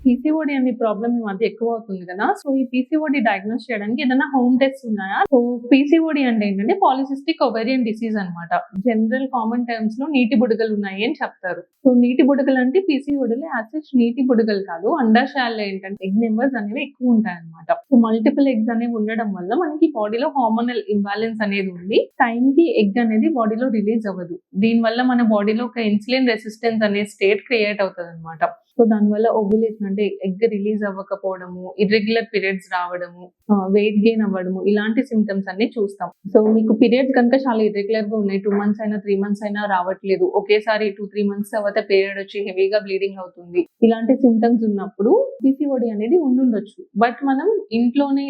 PCOD అనే problem ఈ మధ్య ఎక్కువ అవుతుంది కదా. సో ఈ పీసీఓడి డయాగ్నోస్ చేయడానికి ఏదైనా హోమ్ టెస్ట్ ఉన్నాయా? సో పీసీఓడి అంటే ఏంటంటే పాలిసిస్టిక్ ఓవేరియన్ డిసీజ్ అన్నమాట. జనరల్ కామన్ టర్మ్స్ లో నీటి బుడగలు ఉన్నాయి అని చెప్తారు. సో నీటి బుడగలు అంటే పీసీఓడిలో యాసిడ్ నీటి బుడగలు కాదు, అండాశయాల్లో ఏంటంటే ఎగ్ నెంబర్స్ అనేవి ఎక్కువ ఉంటాయి అన్నమాట. సో మల్టిపుల్ ఎగ్స్ అనేవి ఉండడం వల్ల మనకి బాడీలో హార్మోనల్ ఇంబ్యాలెన్స్ అనేది ఉంది. టైం కి ఎగ్ అనేది బాడీలో రిలీజ్ అవ్వదు. దీని వల్ల మన బాడీలో ఒక ఇన్సులిన్ రెసిస్టెన్స్ అనే స్టేట్ క్రియేట్ అవుతుంది అనమాట. సో దానివల్ల ఓవ్యులేషన్ అంటే ఎగ్ రిలీజ్ అవ్వకపోవడము, ఇర్రెగ్యులర్ పీరియడ్స్ రావడము, వెయిట్ గెయిన్ అవ్వడము, ఇలాంటి సిమ్టమ్స్ అన్ని చూస్తాం. సో మీకు పీరియడ్స్ కనుక చాలా ఇర్రెగ్యులర్ గా ఉన్నాయి, 2 months అయినా 3 months అయినా రావట్లేదు, ఒకేసారి 2-3 months తర్వాత పీరియడ్ వచ్చి హెవీగా బ్లీడింగ్ అవుతుంది, ఇలాంటి సిమ్టమ్స్ ఉన్నప్పుడు పీసీఓడి అనేది ఉండుండొచ్చు. బట్ మనం ఇంట్లోనే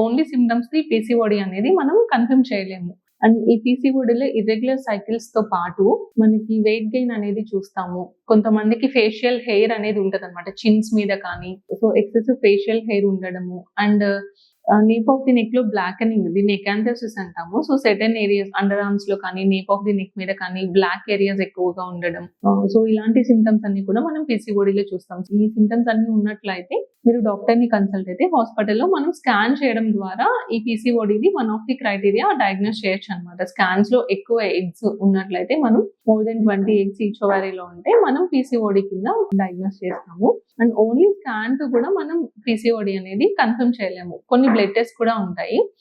ఓన్లీ సిమ్టమ్స్ కి పీసీఓడి అనేది మనం కన్ఫర్మ్ చేయలేము. అండ్ ఈ పీసీఓడిలో ఇర్రెగ్యులర్ సైకిల్స్ తో పాటు మనకి వెయిట్ గెయిన్ అనేది చూస్తాము. కొంతమందికి ఫేషియల్ హెయిర్ అనేది ఉంటది అనమాట, చిన్స్ మీద కానీ. సో ఎక్సెసివ్ ఫేషియల్ హెయిర్ ఉండడము and nape of the neck లో బ్లాకెనింగ్, దీన్ని ఎకాంథసిస్ అంటాము. So certain areas under arms లో కానీ, నేప్ ఆఫ్ ది నెక్ మీద కానీ బ్లాక్ ఏరియాస్ ఎక్కువగా ఉండడం. సో ఇలాంటి సిమ్టమ్స్ అన్ని కూడా మనం పీసీఓడిలో చూస్తాం. ఈ సిమ్టమ్స్ అన్ని ఉన్నట్లయితే మీరు డాక్టర్ ని కన్సల్ట్ అయితే హాస్పిటల్లో మనం స్కాన్ చేయడం ద్వారా ఈ పీసీఓడిని one of the criteria diagnose చేయొచ్చు అనమాట. స్కాన్స్ లో ఎక్కువ ఎగ్స్ ఉన్నట్లయితే మనం మోర్ దెన్ 20 eggs ఈచ్ ఓవరీలో ఉంటే మనం పీసీఓడి కింద డయాగ్నోస్ చేస్తాము. అండ్ ఓన్లీ స్కాన్ తో కూడా మనం పీసీఓడి అనేది కన్ఫర్మ్ చేయలేము. కొన్ని బ్లడ్ టెస్ట్ కూడా ఉంటాయి.